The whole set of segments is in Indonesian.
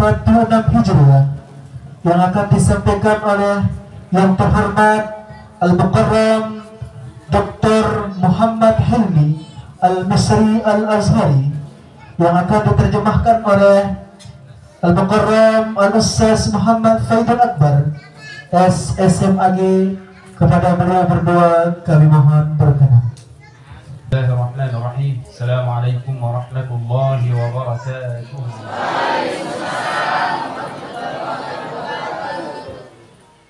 1446 Hijriah yang akan disampaikan oleh yang terhormat Al-Mukarram Dr. Muhammad Hilmi Al-Misri Al-Azhari, yang akan diterjemahkan oleh Al-Mukarram Al-Ustaz Muhammad Faidul Akbar SSMAG. Kepada beliau berdua kami mohon berkenan. Bismillahirrahmanirrahim. Assalamualaikum warahmatullahi wabarakatuh.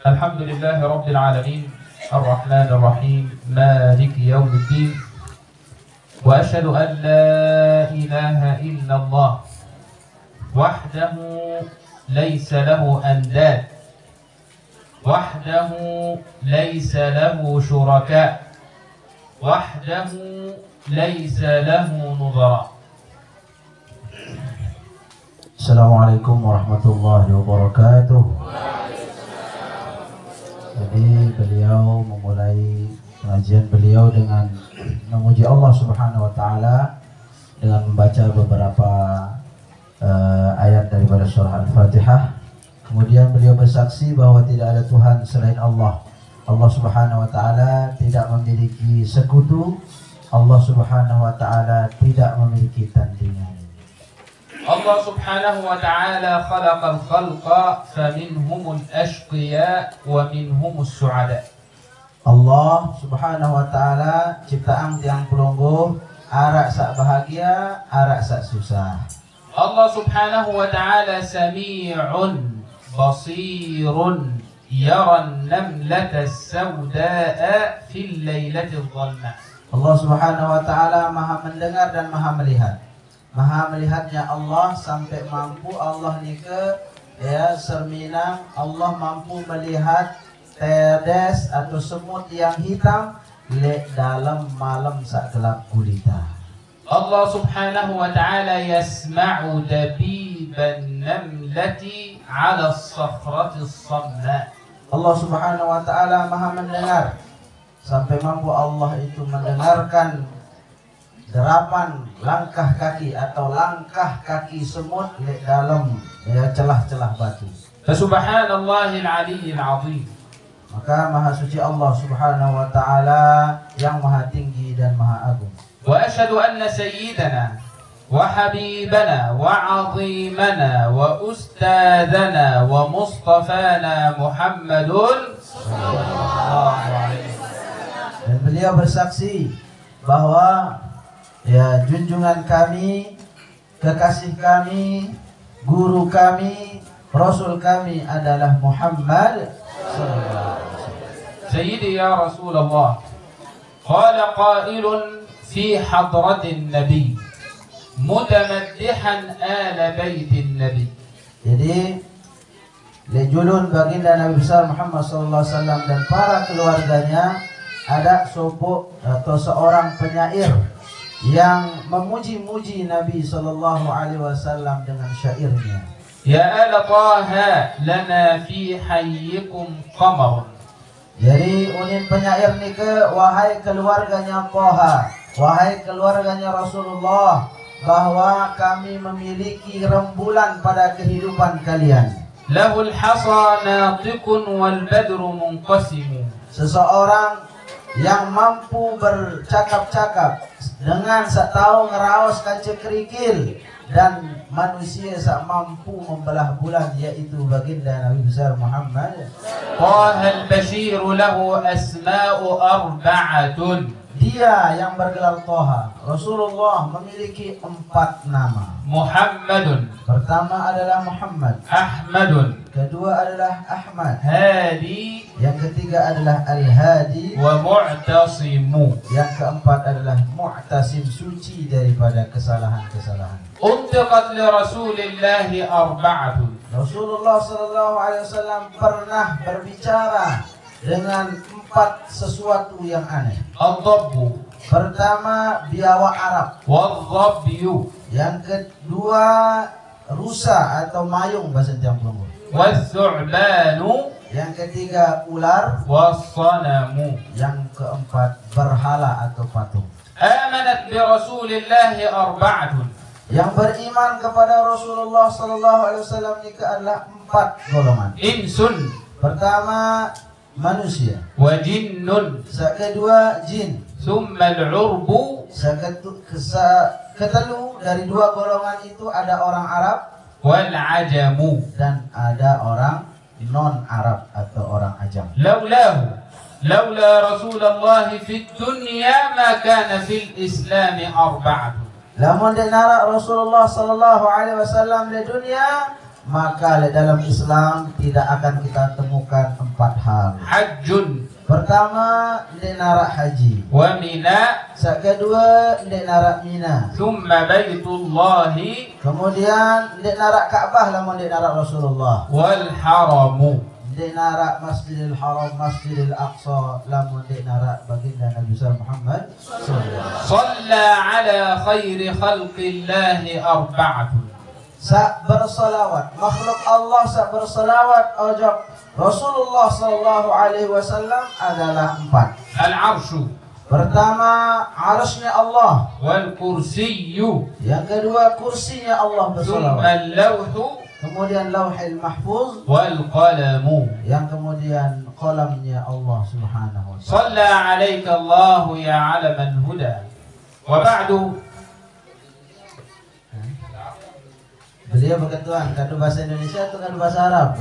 Alhamdulillahi rabbil alamin, arrahmanir rahim, maliki yaumiddin. Wa asyhadu an la ilaha illallah wahdahu laysa lahu andad, wahdahu laysa lahu syuraka, wahdahu laysa lahu nudhara. Assalamualaikum warahmatullahi wabarakatuh. Jadi beliau memulai pengajian beliau dengan memuji Allah Subhanahu wa taala dengan membaca beberapa ayat daripada surah Al-Fatihah. Kemudian beliau bersaksi bahwa tidak ada Tuhan selain Allah. Allah Subhanahu wa taala tidak memiliki sekutu. Allah Subhanahu wa taala tidak memiliki tandingan. Allah Subhanahu wa ta'ala khalaqal khalqa faminhumul ashqiya wa minhumus su'ada. Allah Subhanahu wa taala ciptaan tiang pelonggo, arak sak bahagia, arak sak susah. Allah Subhanahu wa ta'ala sami'un basirun yaran namlata as-sawda'a fil lailati adh-dhalma. Allah Subhanahu wa taala Maha mendengar dan Maha melihat. Maha melihatnya Allah sampai mampu Allah nika ya serminang, Allah mampu melihat tedes atau semut yang hitam le dalam malam sak gelap gulita. Allah Subhanahu wa ta'ala yasma'u dabiban namlati 'ala as-sakhrati as-samma. Allah Subhanahu wa taala Maha mendengar sampai mampu Allah itu mendengarkan derapan langkah kaki atau langkah kaki semut di dalam ya celah-celah batu. Fasubhanallahil aliyyil azim. Maka maha suci Allah Subhanahu wa taala yang maha tinggi dan maha agung. Wa asyhadu anna sayyidana wa habibana wa azimana wa ustadzana wa mustafana Muhammadun sallallahu alaihi wasallam. Dan beliau bersaksi bahwa ya junjungan kami, kekasih kami, guru kami, rasul kami adalah Muhammad sallallahu alaihi wasallam. Sayyidi ya Rasulullah, qala qailun fi hadratin nabi mutamaddihan ala baitin nabi. Jadi lejulun baginda Nabi besar Muhammad sallallahu alaihi wasallam dan para keluarganya ada sopok atau seorang penyair yang memuji-muji Nabi sallallahu alaihi wasallam dengan syairnya. Ya ala Taha lana fi hayyikum qamar. Jadi unin penyair nika, wahai keluarganya Taha, wahai keluarganya Rasulullah, bahwa kami memiliki rembulan pada kehidupan kalian. Lahul hasa natiqun wal badru munqasimu. Seseorang yang mampu bercakap-cakap dengan sak tahu ngeraos kaca kerikil, dan manusia sak mampu membelah bulan, yaitu baginda Nabi besar Muhammad. Taha al-bashir lahu asma'u arba'atun. Dia yang bergelar Taha, Rasulullah memiliki 4 nama. Muhammadun, Pertama adalah Muhammad, Ahmadun, kedua adalah Ahmad, Hadi, yang ketiga adalah Al-Hadi, wa Mu'tasimu. yang keempat adalah Mu'tasim, suci daripada kesalahan-kesalahan. Untiqat li Rasulillahi arba'atun. Rasulullah sallallahu alaihi wasallam pernah berbicara dengan 4 sesuatu yang aneh. Ad-dabbu, Pertama, biawak Arab. wal-dhabyu, Yang kedua, rusa atau mayung bahasa Tiongkok. wal-thu'banu, Yang ketiga, ular. was-sanamu. Yang keempat, berhala atau patung. Amanat bi Rasulillahi arba'atun. Yang beriman kepada Rasulullah sallallahu alaihi wasallam ini adalah 4 golongan. insun Pertama manusia, wa jinnun kedua jin, thumma al-'urbu ketelu dari 2 golongan itu ada orang Arab wal 'ajamu. dan ada orang non Arab atau orang ajam. لولا رسول الله في الدنيا ما كان في الإسلام 4. Lamun dinara Rasulullah sallallahu alaihi wasallam di dunia, maka dalam Islam tidak akan kita temukan 4 hal. حج Pertama, dinara haji. ومنى Kedua, dinara Mina. ثم بيت الله Kemudian dinara Ka'bah lamun dinara Rasulullah. والحرم. Dinara Masjidil Haram, Masjidil Aqsa lamun dinara baginda Nabi Muhammad sallallahu. صلى على خير خلق الله 4. Sak bersalawat, makhluk Allah sak bersalawat ojok Rasulullah sallallahu alaihi wasallam adalah 4. العرش Pertama, arasnya Allah. والكرسي Yang kedua, kursinya Allah ثم bersalawat. اللوح Kemudian Lauhil Mahfuz. والقلم. Yang kemudian qalamnya Allah Subhanahu wa taala. صلى عليك الله يا علم الهدى. وبعد Beliau berketuan, kadu bahasa Indonesia atau kadu bahasa Arab?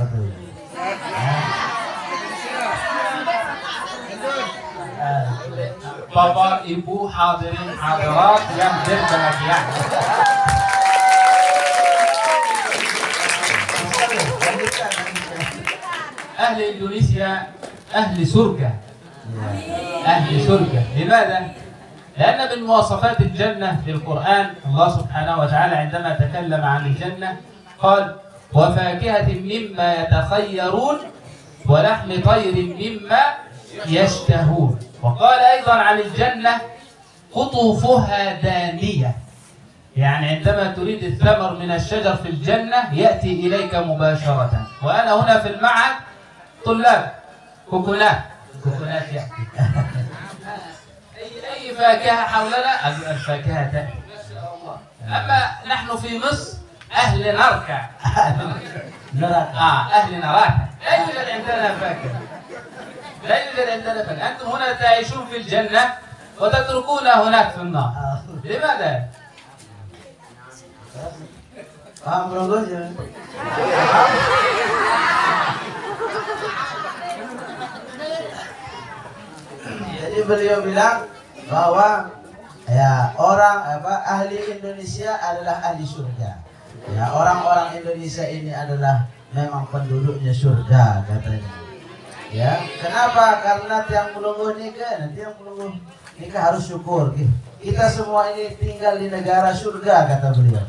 Bapak Ibu hadirin hadirat yang berbahagia. أهل إندونيسيا أهل سرقة. أهل سرقة. لماذا؟ لأن من مواصفات الجنة في القرآن الله سبحانه وتعالى عندما تكلم عن الجنة قال وفاكهة مما يتخيرون ولحم طير مما يشتهون. وقال أيضا عن الجنة قطوفها دانية، يعني عندما تريد الثمر من الشجر في الجنة يأتي إليك مباشرة. وأنا هنا في المعهد طلاب كوكونات يأتي أي فاكهة حولنا الفاكهة تأتي. أما نحن في مصر أهل نركع أهل نراكع، لا يوجد عندنا فاكهة، لا يوجد عندنا فاكهة. أنتم هنا تعيشون في الجنة وتتركون هناك في النار. لماذا؟ Jadi beliau bilang bahwa ya ahli Indonesia adalah ahli surga. Ya, orang-orang Indonesia ini adalah memang penduduknya surga katanya. Ya, kenapa? Karena tiang pelungguh nikah, nikah harus syukur. Kita semua ini tinggal di negara surga kata beliau.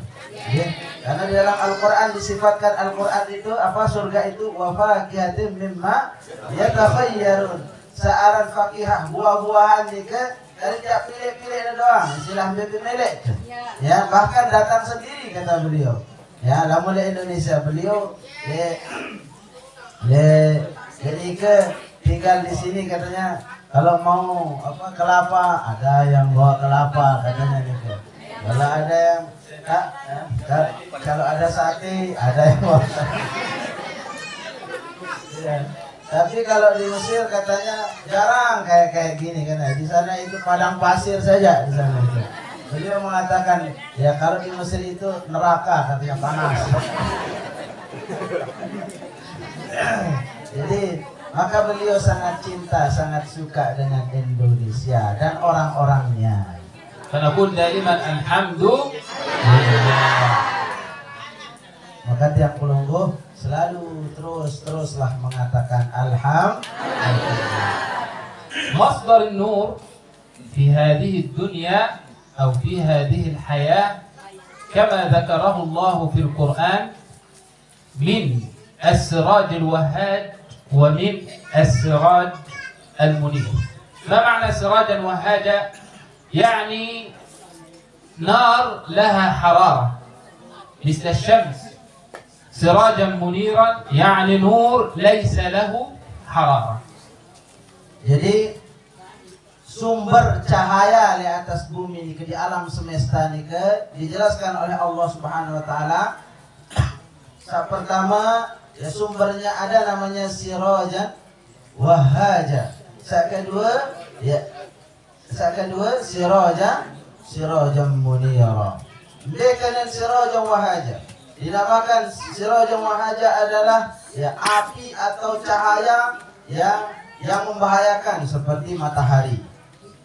Ya, karena di dalam Al-Quran disifatkan Al-Quran itu apa? Surga itu wa fakihatin mimma yatakhayyarun. Searan fakihah, buah-buahan nikah dari tiap pilih-pilih doang, istilah bebek melek. Ya, bahkan datang sendiri kata beliau. Ya, lamun di Indonesia beliau jadi tinggal di sini katanya. Kalau mau kelapa, ada yang bawa kelapa katanya nikah. Kalau ada yang kalau ada sate, ada yang bawa sate. Ya. Tapi kalau di Mesir katanya jarang kayak gini kan. Di sana itu padang pasir saja di sana itu. Beliau mengatakan ya kalau di Mesir itu neraka katanya, panas. Jadi maka beliau sangat cinta, sangat suka dengan Indonesia dan orang-orangnya. فنقول دائما الحمد لله. Maka tiap pelungguh selalu teruslah mengatakan alhamdulillah. مصدر النور في هذه الدنيا أو في هذه الحياة كما ذكره الله في القرآن من السراج الوهاج ومن السراج المنير. ما معنى سراجا وهاجا؟ يعني نار لها حرارة مثل الشمس. سراجا منيرا يعني نور ليس له حرارة. Jadi sumber cahaya di atas bumi ini, di alam semesta ini dijelaskan oleh Allah Subhanahu wa taala. Yang pertama, ya sumbernya ada namanya sirajan wahaja. Yang kedua sirajan munira. Dengan sirajan wahaja. Dinamakan sirajan wahaja adalah ya api atau cahaya yang membahayakan seperti matahari.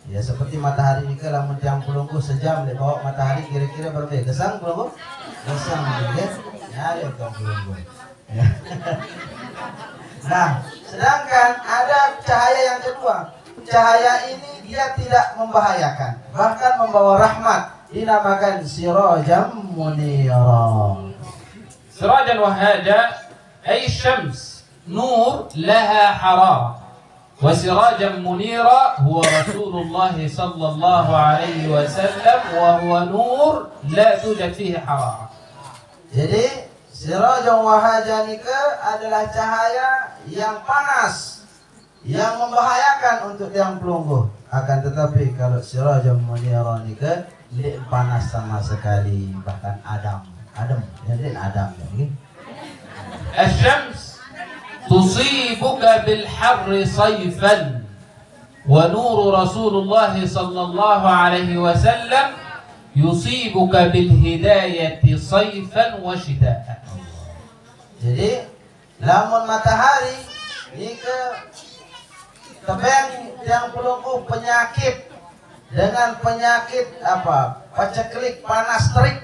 Ya seperti matahari ini kalau yang pelunggu sejam di bawah matahari kira-kira berapa? Gesang pelunggu? Gesang ya. Nyari kan pelunggu. Ya. Nah, sedangkan ada cahaya yang kedua. Cahaya ini dia tidak membahayakan, bahkan membawa rahmat. Dinamakan sirajam munira. Sirajan wahaja ay syams nur laha harara. وسراجا منيرا هو رسول الله صلى الله عليه وسلم وهو نور لا توجد فيه حرارة. Jadi sirajan wahaja adalah cahaya yang panas, yang membahayakan untuk yang pelungguh. Akan tetapi kalau sirajan munira panas sama sekali, bahkan Adam, jadi Adam ini. الشمس تصيبك بالحر صيفا ونور رسول الله صلى الله عليه وسلم يصيبك بالهداية صيفا وشتاء. Jadi lamun matahari ini tebeng yang pelungguh penyakit dengan penyakit apa? Paceklik panas terik.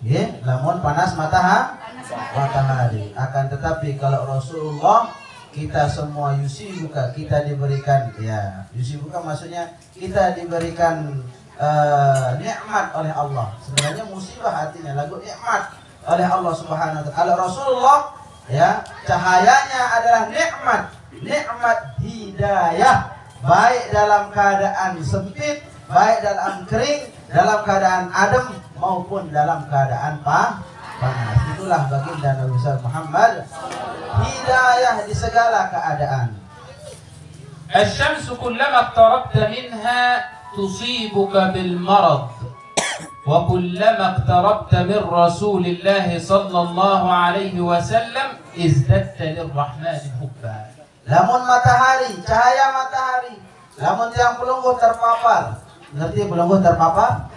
Ya, lamun panas matahari. Akan tetapi kalau Rasulullah kita semua yusibuka, kita diberikan ya yusibuka maksudnya kita diberikan nikmat oleh Allah. Sebenarnya musibah artinya lagu nikmat oleh Allah Subhanahu wa taala. Kalau Rasulullah ya cahayanya adalah nikmat hidayah, baik dalam keadaan sempit, baik dalam kering, dalam keadaan adem maupun dalam keadaan panas. Itulah baginda Nabi Muhammad, hidayah di segala keadaan. الشمس كلما اقتربت منها تصيبك بالمرض وكلما اقتربت من رسول الله صلى الله عليه وسلم ازددت للرحمن حبا. Lamun matahari, cahaya matahari, lamun yang pelungguh terpapar, ngerti pelungguh terpapar?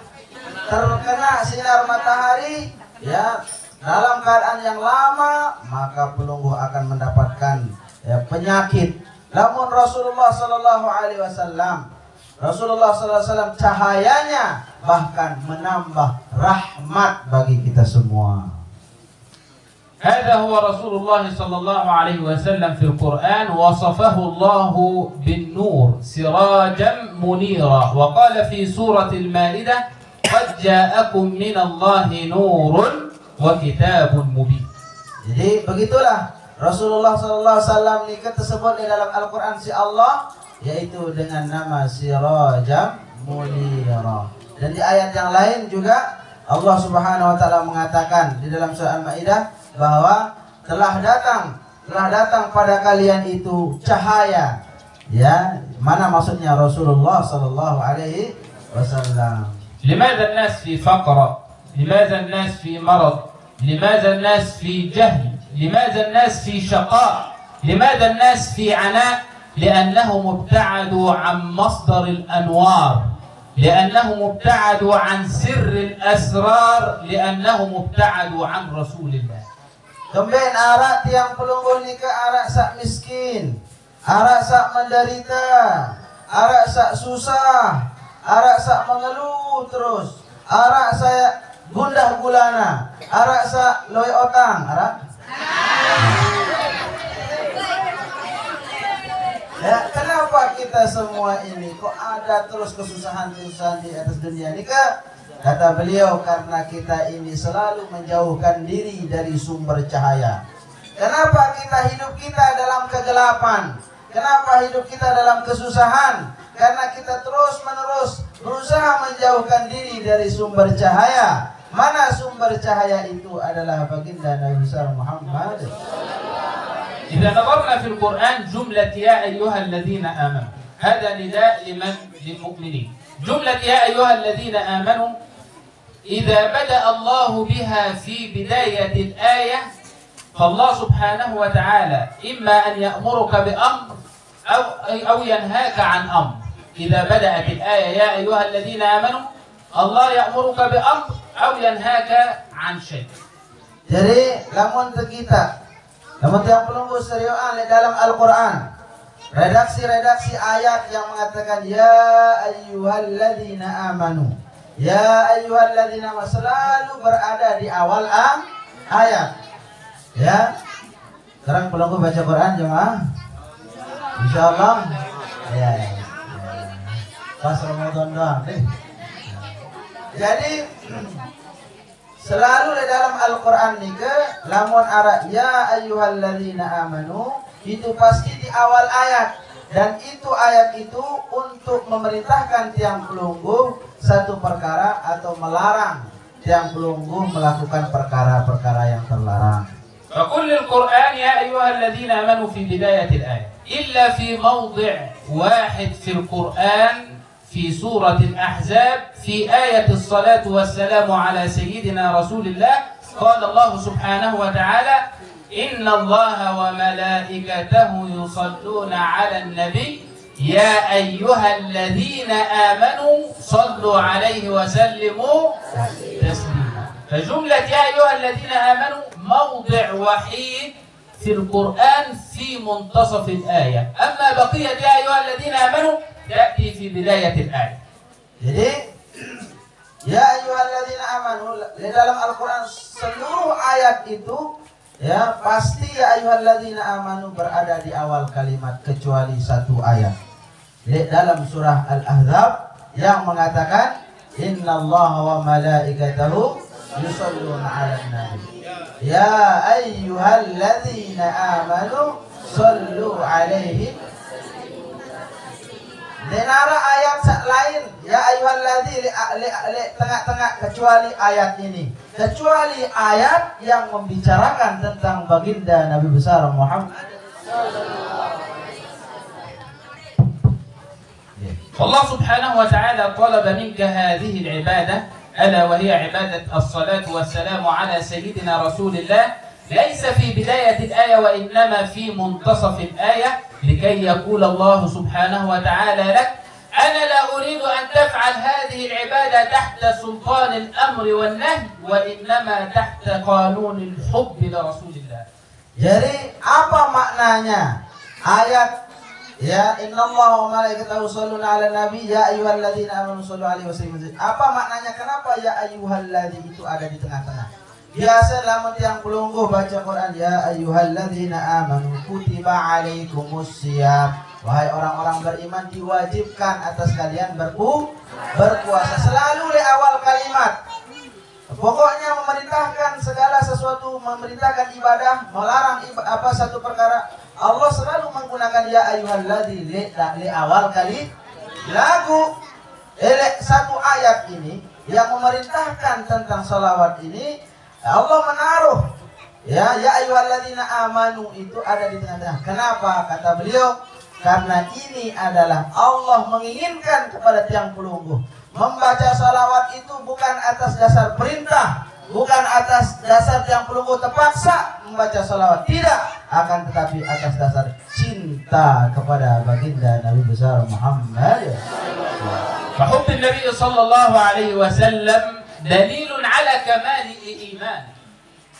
Terkena sinar matahari, ya dalam keadaan yang lama, maka pelungguh akan mendapatkan ya, penyakit. Namun Rasulullah Sallallahu Alaihi Wasallam cahayanya bahkan menambah rahmat bagi kita semua. هذا هو رسول الله صلى الله عليه وسلم في القرآن وصفه الله بالنور سراجا منيرا وقال في سورة المائدة قد جاءكم من الله نور وكتاب مبين. Jadi begitulah Rasulullah SAW ini tersebut di dalam Al-Quran si Allah, yaitu dengan nama Sirajam Munira. Dan di ayat yang lain juga Allah Subhanahu wa taala mengatakan di dalam surah Al-Maidah bahwa telah datang pada kalian itu cahaya. Ya, mana maksudnya Rasulullah sallallahu alaihi wasallam. لماذا الناس في فقر؟ لماذا الناس في مرض؟ لماذا الناس في جهل؟ لماذا الناس في شقاء؟ لماذا الناس في عناء؟ لأنهم ابتعدوا عن مصدر الأنوار، لأنهم ابتعدوا عن سر الأسرار، لأنهم ابتعدوا عن رسول الله. Kembali arak tiang pelungguh ni ke arak sak miskin, arak sak menderita, arak sak susah, arak sak mengeluh terus, arak saya gundah gulana, arak sak loy otang, arak. Ya, kenapa kita semua ini kok ada terus kesusahan-kesusahan di atas dunia ini ke? Kata beliau, karena kita ini selalu menjauhkan diri dari sumber cahaya. Kenapa hidup kita dalam kegelapan? Kenapa hidup kita dalam kesusahan? Karena kita terus-menerus berusaha menjauhkan diri dari sumber cahaya. Mana sumber cahaya itu adalah baginda Nabi Muhammad. إذا نظرنا في القرآن جملة يا أيها الذين آمنوا هذا نداء للمؤمنين. جملة يا أيها الذين آمنوا إذا بدأ الله بها في بداية الآية فالله سبحانه وتعالى إما أن يأمرك بأمر أو ينهاك عن أمر. إذا بدأت الآية يا أيها الذين آمنوا Allah ya'muruka bi amr atau yanhaka an syai'. Jadi lamun kita tiang pelunggu seriuan dalam Al-Qur'an. Redaksi ayat yang mengatakan ya ayyuhalladzina amanu. Ya ayyuhalladzina amanu selalu berada di awal ayat. Ya. Sekarang pelunggu baca Quran jemaah. Insyaallah. Ya. Pas Ramadan doang deh. Jadi selalu di dalam Al-Quran nih lamun ara ya ayyuhalladzina amanu itu pasti di awal ayat, dan itu ayat itu untuk memerintahkan tiang pelunggu satu perkara atau melarang tiang pelunggu melakukan perkara-perkara yang terlarang. فكل القرآن يا أيها الذين آمنوا في بداية الآية إلا في موضع واحد في القرآن في سورة الأحزاب في آية الصلاة والسلام على سيدنا رسول الله قال الله سبحانه وتعالى إن الله وملائكته يصلون على النبي يا أيها الذين آمنوا صلوا عليه وسلموا تسليما. فجملة يا أيها الذين آمنوا موضع وحيد في القرآن في منتصف الآية، أما بقية يا أيها الذين آمنوا تأتي في بداية الآية. Jadi ya ayyuhalladzina amanu di dalam Al-Qur'an seluruh ayat itu ya pasti ya ayyuhalladzina amanu berada di awal kalimat kecuali satu ayat. Di dalam surah Al-Ahzab yang mengatakan innallaha wa malaikatahu yusholluna 'alan nabi. Ya ayyuhalladzina amanu shollu 'alaihi. Denara ayat lain ya ayyuhalladzi tengah-tengah kecuali ayat ini, kecuali ayat yang membicarakan tentang baginda Nabi besar Muhammad. Allah subhanahu wa ta'ala talaba minka hadhihi al-ibadah ala wa hiya ibadat as-salatu was-salamu ala sayyidina Rasulillah ليس في بداية الآية وإنما في منتصف الآية لكي يقول الله سبحانه وتعالى لك أنا لا أريد أن تفعل هذه العبادة تحت سلطان الأمر والنهي وإنما تحت قانون الحب لرسول الله. Jadi apa maknanya ayat ya innallaha wa malaikatahu yusholluna 'alan nabi ya ayyuhalladzina amanu shollu 'alaihi wa sallimu taslima. Apa maknanya, kenapa ya ayyuhalladzi itu ada di tengah-tengah? Biasa dalam tiang pelunggu baca Quran ya ayyuhalladzina amanu kutiba 'alaikumus syiyam. Wahai orang-orang beriman diwajibkan atas kalian berpuasa. Selalu di awal kalimat. Pokoknya memerintahkan segala sesuatu, memerintahkan ibadah, melarang satu perkara. Allah selalu menggunakan ya ayyuhalladzi li awal kali lagu. Satu ayat ini yang memerintahkan tentang salawat ini Allah menaruh ya ayyuhalladzina amanu itu ada di tengah-tengah. Kenapa? Kata beliau, karena ini adalah Allah menginginkan kepada tiang pelunggu membaca salawat itu bukan atas dasar perintah, bukan atas dasar tiang pelunggu terpaksa membaca salawat, tidak, akan tetapi atas dasar cinta kepada baginda Nabi besar Muhammad. فحب النبي صلى الله عليه وسلم دليل على كمال الإيمان.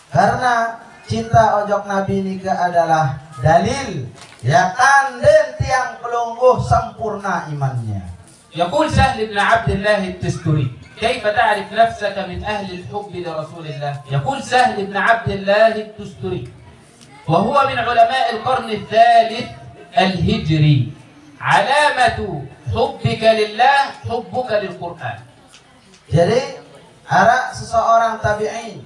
Karena cinta ojok Nabi nika adalah dalil ya tanden tiang pelungguh sempurna imannya. يقول سهل بن عبد الله التستري كيف تعرف نفسك من أهل الحب لرسول الله؟ يقول سهل بن عبد الله التستري وهو من علماء القرن الثالث الهجري علامة حبك لله حبك للقرآن. Jadi ada seseorang tabi'in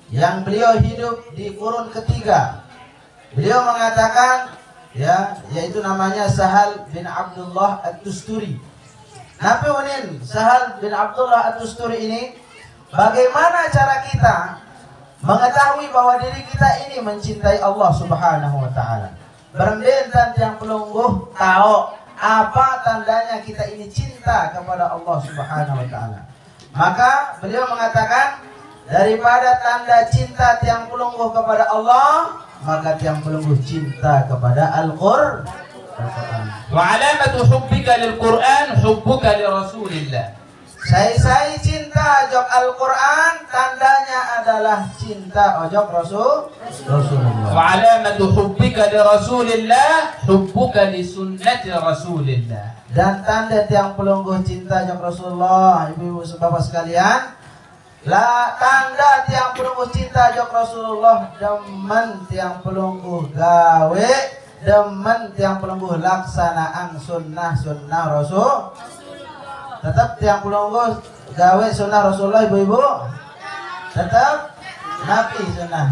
yang beliau hidup di kurun ketiga. Beliau mengatakan yaitu namanya Sahal bin Abdullah At-Tusturi. Nabi unin Sahal bin Abdullah At-Tusturi ini, bagaimana cara kita mengetahui bahwa diri kita ini mencintai Allah Subhanahu wa taala? Berendam yang pelungguh tahu apa tandanya kita ini cinta kepada Allah Subhanahu wa taala. Maka beliau mengatakan, daripada tanda cinta tiang pelungguh kepada Allah, maka tiang pelungguh cinta kepada Al-Qur'an. Wa alamatu hubbika lil Qur'an hubbuka li Rasulillah. Saya cinta ojok Al-Quran, tandanya adalah cinta ojok Rasulullah. Wa alamatu hubbika li Rasulillah hubbuka li sunnati Rasulillah. Dan tanda tiang pelungguh cinta ojok Rasulullah, ibu-ibu bapak sekalian, tanda tiang pelungguh cinta ojok Rasulullah, demen tiang pelungguh gawe, demen tiang pelungguh laksanaan sunnah Rasul. Tetap tiang pelungguh gawe sunnah Rasulullah, ibu-ibu. Tetap nabi sunnah.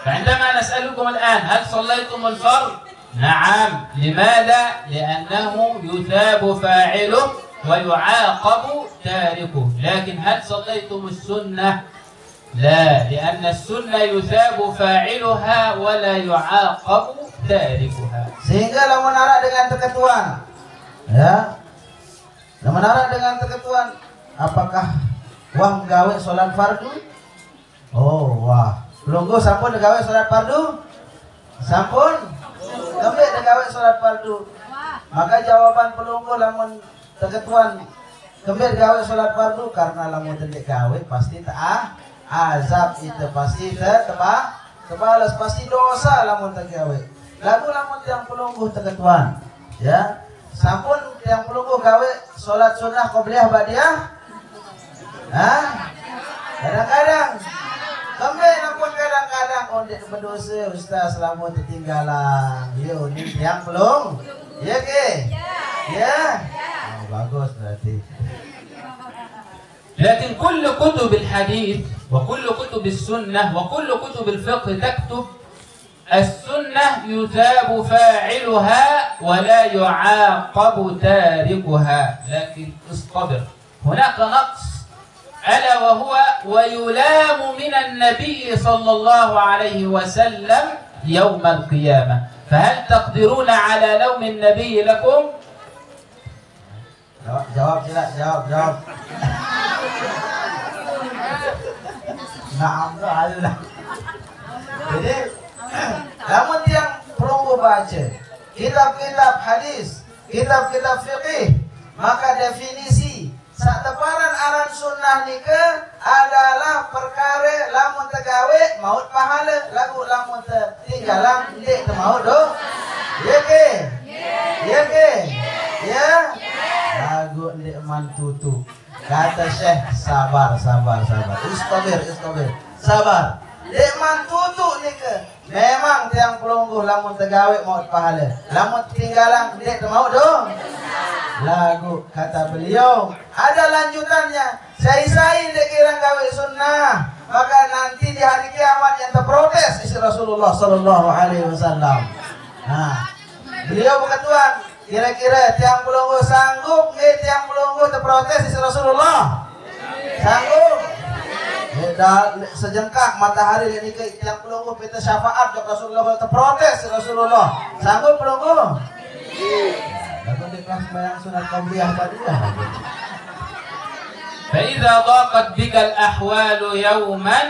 فعندما نسألكم الآن هل صليتم الفرض؟ نعم. لماذا؟ لأنه يثاب فاعله ويعاقب تاركه. لكن هل صليتم السنة؟ لا، لأن السنة يثاب فاعلها ولا يعاقب تاركها. Sehingga lamun arah dengan terketuan, ya, lamun arah dengan terketuan, apakah wah gawe sholat fardu? Oh wah, pelungguh sampun gawe sholat fardu? Sampun? Kami gawe sholat fardu. Maka jawaban pelungguh lamun terketuan, kami gawe sholat fardu karena lamun tidak gawe pasti azab itu pasti terbalas, pasti dosa lamun tergawe. Lagu lamun tiang pelungguh terketuan, ya, sampun tiang pelungguh gawe sholat sunnah qobliyah ba'diyah. Kadang-kadang kami nampun kadang-kadang ondik berdosa ustaz lamun tertinggalan. Yo ni tiang pelung. Ya ke? Ya. Oh, bagus berarti. لكن كل كتب الحديث وكل كتب السنة وكل كتب الفقه تكتب السنة يثاب فاعلها ولا يعاقب تاركها. لكن اصطبر، هناك نقص ألا وهو ويلام من النبي صلى الله عليه وسلم يوم القيامة. فهل تقدرون على لوم النبي لكم؟ Jawab sila, jawab. Naam Allah. Jadi, namun yang perlu baca kitab-kitab hadis, kitab-kitab fiqih, maka definisi sateparan aran sunnah nika adalah perkara lamun tegawe maut pahala, lagu lamun tinggalan ndik maut do. Ya ke? Ya ke? Ya. Lagu ndik mantutu. Kata Syekh, sabar. Istabir. Sabar. Ndik mantutu nika. Memang tiang pelungguh lamun tegawe maut pahala. Lamun tinggalan ndik maut do. Lagu kata beliau ada lanjutannya. Saya ndik kira gawe sunnah, maka nanti di hari kiamat yang terprotes isi Rasulullah sallallahu alaihi wasallam. Nah, beliau berketuan, kira-kira tiang pelungguh sanggup nggih tiang pelungguh terprotes isi Rasulullah? Sanggup? Sejengkak matahari ini ke tiang pelungguh kita syafaat ke Rasulullah terprotes isi Rasulullah. Sanggup pelungguh? Lalu di kelas bayang sunat qabliyah ba'diyah. فإذا ضاقت بك الأحوال يوما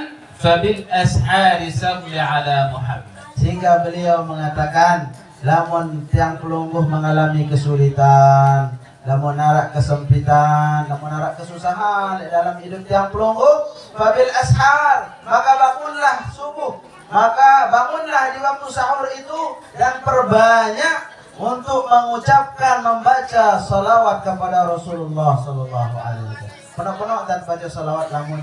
فبالأسحار صل على محمد. Sehingga beliau mengatakan, lamun tiang pelungguh mengalami kesulitan, lamun narak kesempitan, lamun narak kesusahan dalam hidup tiang pelungguh, fabil ashar, maka bangunlah subuh, maka bangunlah di waktu sahur itu dan perbanyak untuk mengucapkan, membaca salawat kepada Rasulullah sallallahu alaihi wasallam. Penuh-penuh dan baca salawat lamun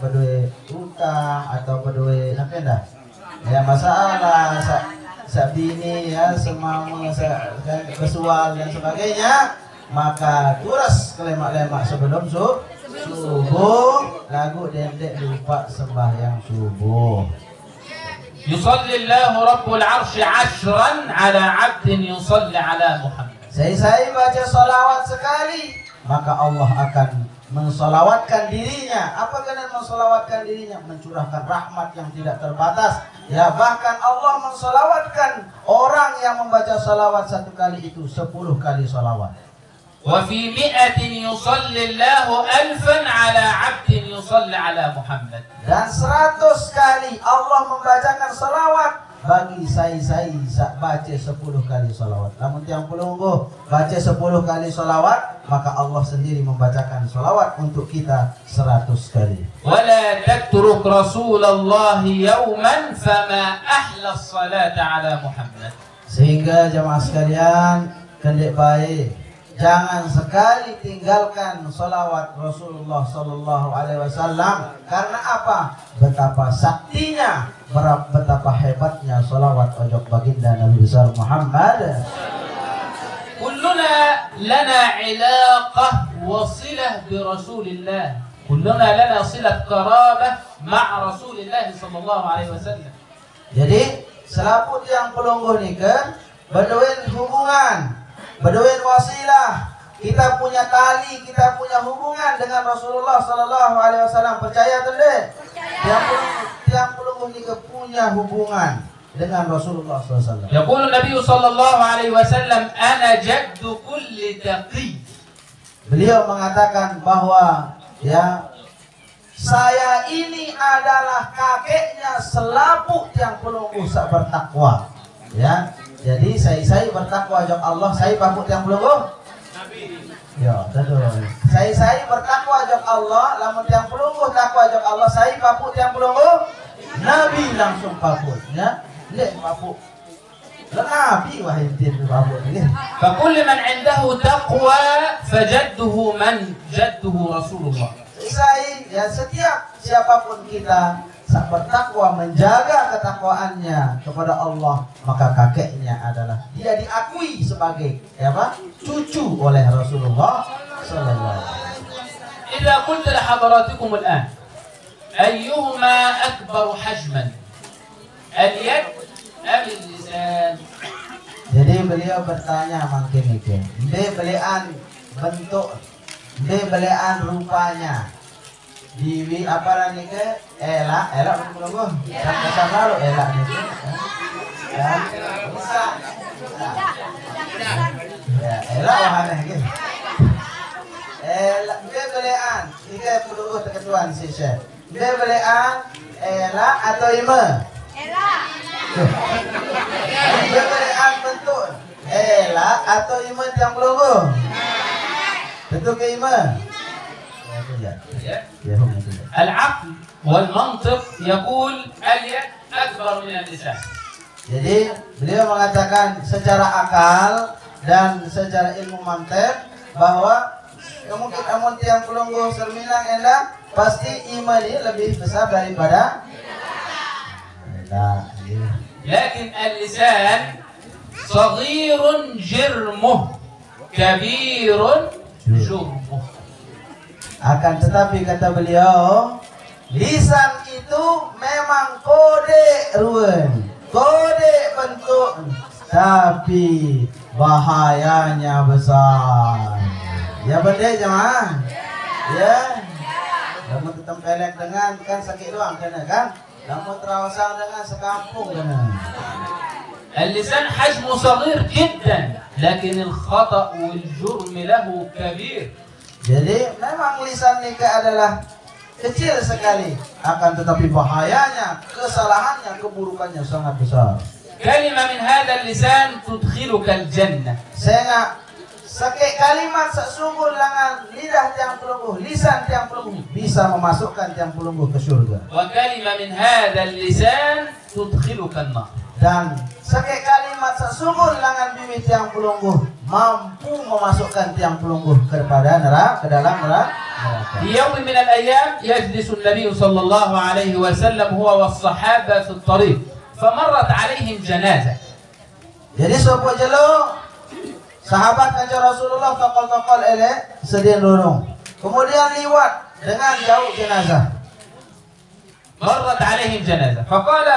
berdua utang atau berdua apa dah? Ya masalah sabini ya semama kesual dan sebagainya, maka turas kelemak-lemak sebelum subuh, lagu dendek lupa sembahyang subuh. يصلي الله رب العرش عشرا على عبد يصلي على محمد. Saya baca salawat sekali, maka Allah akan mensolawatkan dirinya. Apa kalian mensolawatkan dirinya? Mencurahkan rahmat yang tidak terbatas. Ya, bahkan Allah mensolawatkan orang yang membaca salawat 1 kali itu 10 kali salawat. وفي 100 يصلي الله 1000 على عبد يصلي على محمد. Dan 100 kali Allah membacakan salawat bagi saya baca 10 kali salawat. Namun tiang pelungguh baca 10 kali salawat, maka Allah sendiri membacakan salawat untuk kita 100 kali. ولا تترك رسول الله يوما فما أحلى الصلاة على محمد. Sehingga jamaah sekalian, kendek baik, jangan sekali tinggalkan salawat Rasulullah Sallallahu Alaihi Wasallam. Karena apa? Betapa saktinya, betapa hebatnya salawat ojok baginda Nabi besar Muhammad. كلنا لنا علاقة وصلة برسول الله. كلنا لنا صلة قرابة مع رسول الله صلى الله عليه وسلم. Jadi selaput yang pelungguh nikah, berduin hubungan, berduin wasilah. Kita punya tali, kita punya hubungan dengan Rasulullah Sallallahu Alaihi Wasallam. Percaya tidak? Tiang pelungguh nikah punya hubungan dengan Rasulullah SAW. يقول النبي صلى الله عليه وسلم أنا جد كل تقي. Beliau mengatakan bahwa ya, saya ini adalah kakeknya selaput yang pelungguh sak bertakwa. Ya, jadi saya bertakwa jok Allah, saya pamuk yang pelungguh. Ya, betul. Saya bertakwa jok Allah, lamun yang pelungguh takwa jok Allah, saya pamuk yang pelungguh. Nabi langsung pamuk, ya. Lek pamuk. Nabi wahai tin pamuk ini. فكل من عنده تقوى فجده من جده رسول الله. Ya, setiap siapapun kita sak bertakwa, menjaga ketakwaannya kepada Allah, maka kakeknya adalah dia diakui sebagai cucu oleh Rasulullah Sallallahu Alaihi Wasallam. إذا قلت لحضراتكم الآن أيهما أكبر حجما اليد أم اللسان؟ Jadi beliau bertanya mungkin itu, belian bentuk, belian rupanya, diwi apa nih ke? Elak belum sampai lalu elak nih, dan bisa, ya elak wahana gitu. Belian, ini perlu ketentuan sih Syekh. Belian elak atau ima? Elak. Belian bentuk elak atau ima yang pelungguh? Bentuk ke ima? العقل والمنطق يقول اليد أكبر من اللسان. Jadi beliau mengatakan secara akal dan secara ilmu mantek bahwa mungkin amun tiang pelungguh serminang enak, pasti iman ini lebih besar daripada enak. لكن اللسان صغير جرمه كبير جرمه. Akan tetapi kata beliau, lisan itu memang kode ruwen, kode bentuk, tapi bahayanya besar. Ya benar jemaah? Ya. Kamu tetap pelek dengan kan sakit doang kena kan? Kamu terawasang dengan sekampung kena. اللسان حجمه صغير جدا لكن الخطأ والجرم له كبير. Jadi memang lisan nikah adalah kecil sekali, akan tetapi bahayanya, kesalahannya, keburukannya sangat besar. كلمة من هذا اللسان تدخلك الجنة. Sehingga sakit kalimat sesungguh langan lidah tiang pelungguh, lisan tiang pelungguh bisa memasukkan tiang pelungguh ke surga. وكلمة من هذا اللسان تدخلك النار. Dan sakit kalimat sesungguh langan bibir tiang pelungguh mampu memasukkan tiang pelungguh kepada neraka, ke dalam neraka. في يوم من الأيام يجلس النبي صلى الله عليه وسلم هو والصحابة في الطريق فمرت عليهم جنازة. Jadi sopo jelo sahabat kanjeng Rasulullah tokol-tokol ele sedih lorong. Kemudian liwat dengan jauh jenazah. مرت عليهم جنازة فقال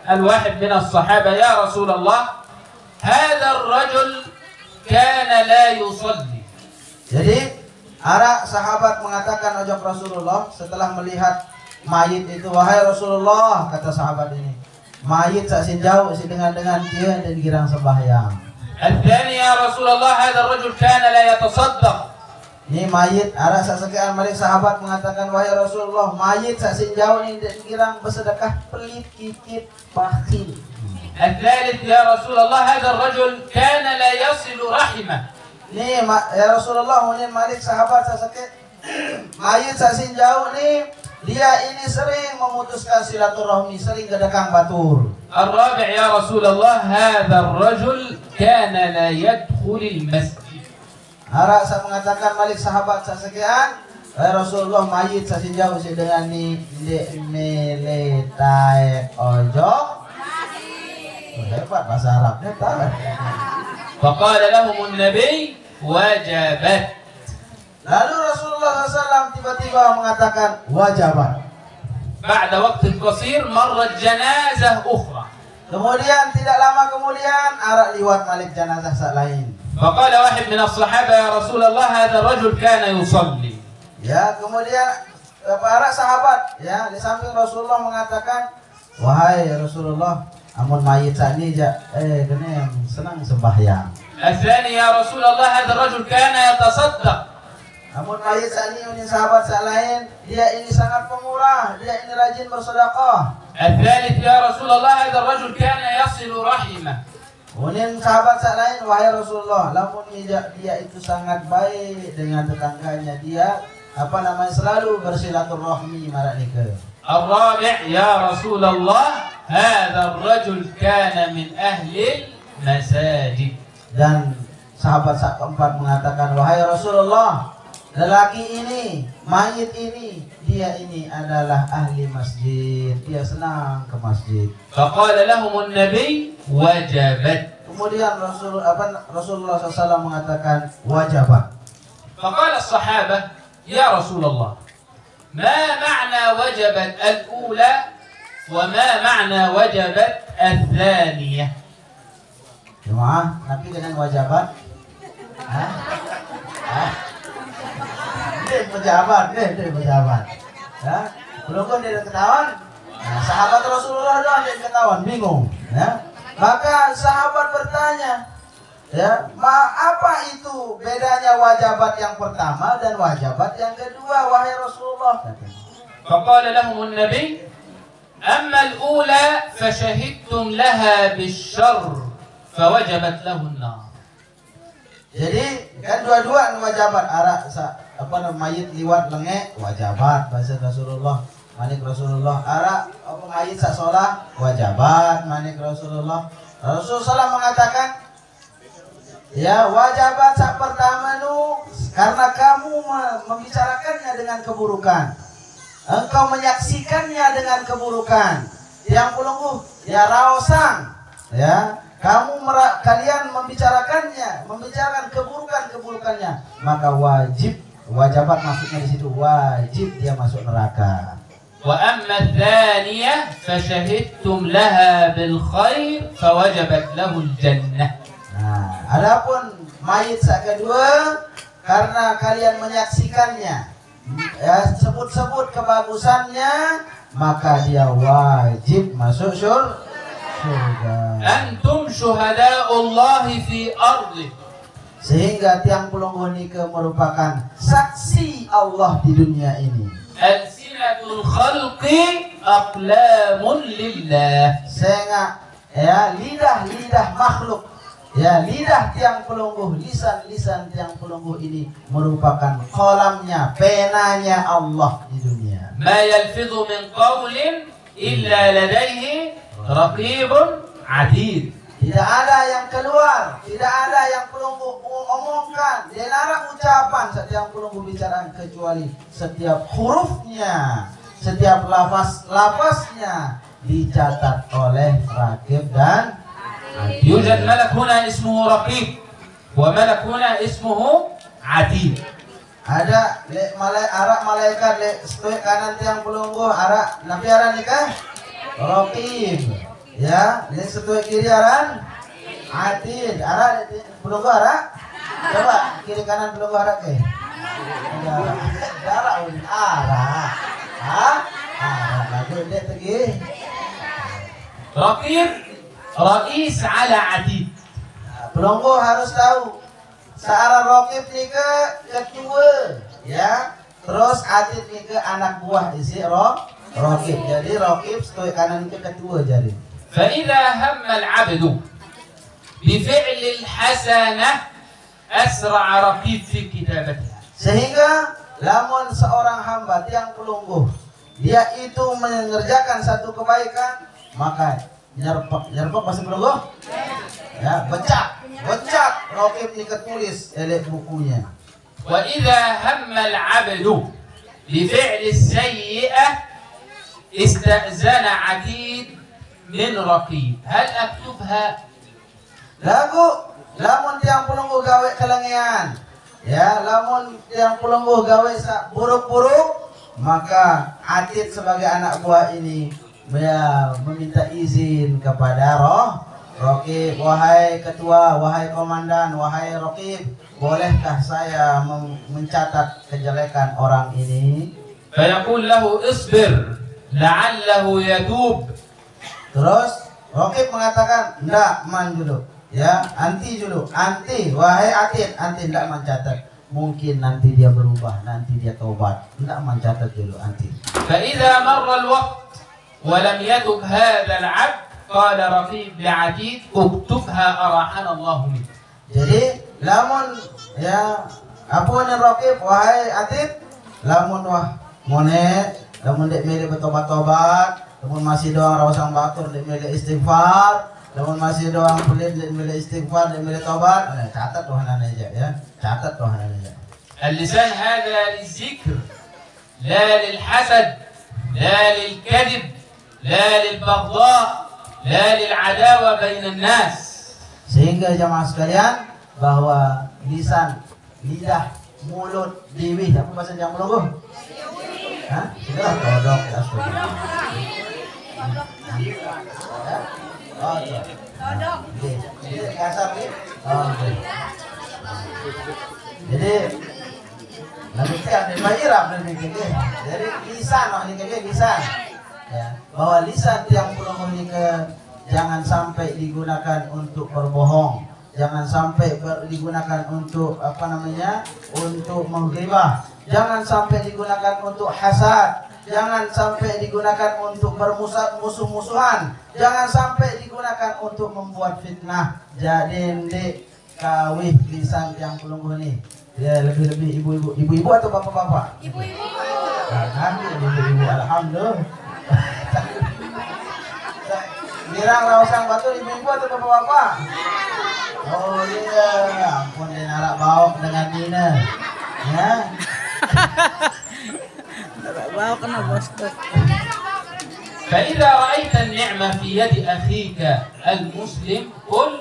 الواحد من الصحابة يا رسول الله هذا الرجل كان لا يصلي. Jadi Ara sahabat mengatakan ojok Rasulullah setelah melihat mayit itu, wahai Rasulullah, kata sahabat ini, mayit saksin jauh si dengan dia dan girang sembahyang. الثاني يا رسول الله هذا الرجل كان لا يتصدق. Ini mayit, ara sasekean malik sahabat mengatakan, wahai Rasulullah, mayit saksin jauh ini dan girang bersedekah, pelit, kikit, bakhil. الثالث يا رسول الله هذا الرجل كان لا يصل رحمه. Nih ya Rasulullah, mungkin malik sahabat saseke mayit saksin jauh nih, dia ini sering memutuskan silaturahmi, sering gedekang batur. الرابع يا رسول الله هذا الرجل كان لا يدخل المسجد. Ara saya mengatakan malik sahabat sasekean, Rasulullah mayit saksin jauh si dengan ni meletai ojok. Hebat bahasa Arabnya tak. فقال لهم النبي وجبت. Lalu Rasulullah SAW tiba-tiba mengatakan wajabat. بعد وقت قصير مرت جنازة أخرى. Kemudian tidak lama kemudian arak liwat malik jenazah sak lain. فقال واحد من الصحابة يا رسول الله هذا الرجل كان يصلي. Ya, kemudian para sahabat ya di samping Rasulullah mengatakan, wahai Rasulullah, amun mayit sakni genem senang sembahyang. الثاني يا رسول الله هذا الرجل كان يتصدق. Amun mayit sakni ini sahabat sak lain, dia ini sangat pemurah, dia ini rajin bersedekah. الثالث يا رسول الله هذا الرجل كان يصل رحمه. Kemudian sahabat sak lain, wahai Rasulullah, lamun dia itu sangat baik dengan tetangganya, dia selalu bersilaturahmi maraknika. الرابع يا رسول الله هذا الرجل كان من أهل المساجد. Dan sahabat sak keempat mengatakan, wahai Rasulullah, lelaki ini, mayit ini, dia ini adalah ahli masjid, dia senang ke masjid. فقال لهم النبي وجبت. Kemudian Rasulullah SAW mengatakan wajabat. فقال الصحابة يا رسول الله ما معنى وجبت الأولى وما معنى وجبت الثانية؟ Jemaah, Nabi dengan wajabat. Ini pejabat. Ya, belum kan dia ketahuan. Nah, sahabat Rasulullah doang dia ketahuan, bingung. Ya, maka sahabat bertanya, ya, apa itu bedanya wajabat yang pertama dan wajabat yang kedua, wahai Rasulullah? فقال لهم النبي أما الأولى فشهدتم لها بالشر فوجبت له النار. Jadi kan dua-dua wajabat, mayit liwat lengek wajabat bahasa Rasulullah, manik Rasulullah. Mayit sak sholat wajabat, manik Rasulullah. Rasulullah mengatakan, ya wajabat sak pertama nu karena kamu membicarakannya dengan keburukan, engkau menyaksikannya dengan keburukan, yang pulungguh ya raosang, ya kalian membicarakan keburukannya, maka wajabat masuknya di situ, wajib dia masuk neraka. وأما الثانية فشهدتم لها بالخير فوجبت له الجنة. Nah, adapun mayit sak kedua karena kalian menyaksikannya, ya sebut-sebut kebagusannya, maka dia wajib masuk surga. Antum syuhada'ullahi fi ardi. Sehingga tiang pulungguh nikah merupakan saksi Allah di dunia ini. Alsinatul khalqi aqlamun lillah. Sehingga ya lidah makhluk, ya lidah tiang pulungguh, lisan tiang pulungguh ini merupakan kolamnya, penanya Allah di dunia. Ma yalfidhu min qawlin illa ladaihi raqibun atid. Tidak ada yang keluar, tidak ada yang pulungguh omongkan, dilarang ucapan setiap pulungguh bicaraan, kecuali setiap hurufnya, setiap lafaznya dicatat oleh raqib dan atid. Yujad malak huna ismuhu raqib wa malak huna ismuhu atid. Ada malaikat stoik kanan tiang pulungguh, nabi aran nikah raqib. Ya, ini stoik kiri aran atid. Pulungguh coba kiri kanan pulungguh ke Darah ulin arah. Hah? Arah lagi dek lagi. رقيب رئيس على عتيد. Pelonggo harus tahu searah rokib ni ke ketua, ya. Terus atid ni ke anak buah isi rokib. Jadi rokib setoi kanan ke ketua jadi. فإذا هم العبد بفعل الحسنة أسرع رقيب في كتابتها. Sehingga lamun seorang hamba tiang pelungguh dia itu mengerjakan satu kebaikan, maka nyerpek bahasa pelungguh? Ya, becak rokib ni ketulis elek bukunya. وإذا هم العبد بفعل السيئة استأذن عتيد من رقيب. هل أكتبها؟ Lamun tiang pelungguh gawe kelengian, ya, lamun tiang pelungguh gawe buruk-buruk, maka atid sebagai anak buah ini meminta izin kepada rokib, wahai ketua, wahai komandan, wahai rokib, bolehkah saya mencatat kejelekan orang ini? فيقول له اصبر لعله يتوب. Terus rokib mengatakan, ndak man dulu, ya, anti dulu, anti, wahai atid, anti ndak mencatat. Mungkin nanti dia berubah, nanti dia taubat, ndak mencatat dulu anti. فإذا مر الوقت ولم يتب هذا العبد قال رقيب لعتيد اكتبها أراحنا الله منك. Jadi lamun ya apa ni raqib wahai atid, lamun wah mone lamun dek mele bertobat-tobat, lamun masih doang rawasang batur dek mele istighfar, lamun masih doang pelit dek mele istighfar dek mele tobat, catat Tuhan aja ya, catat Tuhan aja. اللسان هذا للذكر لا للحسد لا للكذب لا للبغضاء لا للعداوة بين الناس. Sehingga jamaah sekalian bahwa lisan, lidah, mulut, liwih, apa bahasa yang melungguh? Hah? Sudah kodok ya sudah. Oh, kodok. Jadi kasar nih. Oh, jadi nanti ada bayar dan begini. Jadi lisan, ini kayak lisan. Ya, bahwa lisan yang pelungguh ini jangan sampai digunakan untuk berbohong, jangan sampai digunakan untuk untuk menggibah, jangan sampai digunakan untuk hasad, jangan sampai digunakan untuk bermusuh-musuhan, jangan sampai digunakan untuk membuat fitnah. Jadi ndek kawih lisan yang pelungguh ini. Ya, lebih-lebih ibu-ibu atau bapak-bapak? Ibu-ibu. Nah, ibu-ibu, alhamdulillah. Girang rawasang batu ibu-ibu atau bapak-bapak? Oh iya, ampun dia narak bawa dengan Nina. Ya. Narak bawa kena bos. فإذا رأيت النعمة في يد أخيك المسلم قل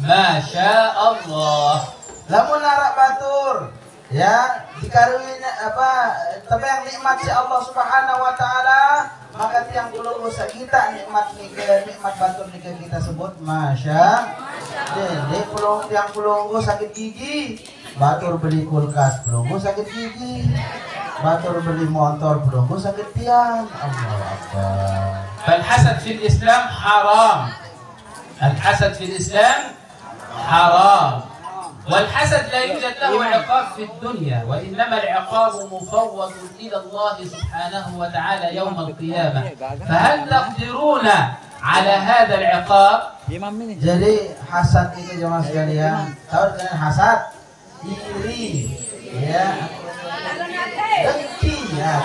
ما شاء الله. Lamun narak batur, ya, dikaruniai tebang nikmat si Allah Subhanahu wa taala, maka tiang pelungguh kita nikmat batur kita sebut masya. Jadi tiang pelungguh sakit gigi, batur beli kulkas, pelungguh sakit gigi. Batur beli motor, pelungguh sakit tiang. Allah Akbar. فالحسد في الإسلام حرام. الحسد في الإسلام حرام. والحسد لا يوجد له عقاب في الدنيا، وإنما العقاب مفوض إلى الله سبحانه وتعالى يوم القيامة. فهل تقدرون على هذا العقاب؟ Jadi hasad itu jemaah sekalian, tahu dengan hasad? Iri, ya. Dengki, ya,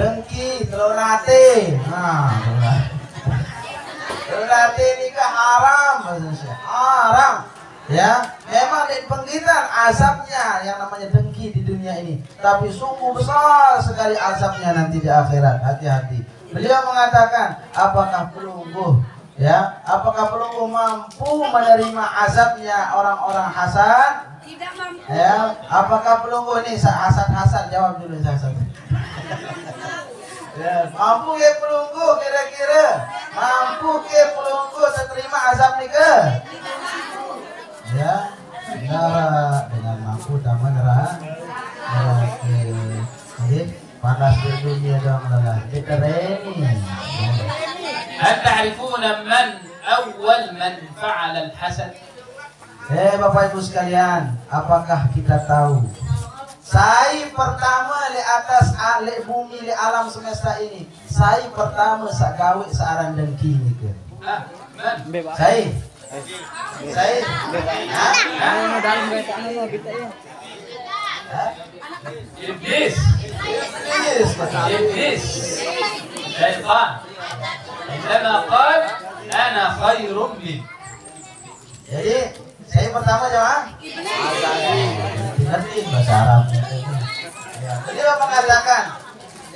dengki, telur nate. Nah, telur nate ini ke haram, maksudnya haram. Ya, memang di penggitan azabnya yang namanya dengki di dunia ini, tapi sungguh besar sekali azabnya nanti di akhirat. Hati-hati. Beliau mengatakan, apakah pelungguh, ya, apakah pelungguh mampu menerima azabnya orang-orang hasad? Tidak mampu. Ya, apakah pelungguh ini hasad jawab dulu hasad. Ya, mampu ke pelungguh kira-kira? Mampu ke pelungguh terima azab nih ke? Ya, dengan mampu tambah neraka. تعرفون من أول من فعل الحسد؟ Bapak Ibu sekalian, apakah kita tahu sai pertama di atas bumi di alam semesta ini, sai pertama sak gawe searan dengki ni ke? من؟ Sai. Ano dalam kita ano kita ya. إبليس. Yes, betul. إبليس شيطان عندما قال أنا خير منه. Jadi saya pertama jemaah. Ngerti bahasa Arab. Ya, beliau mengatakan,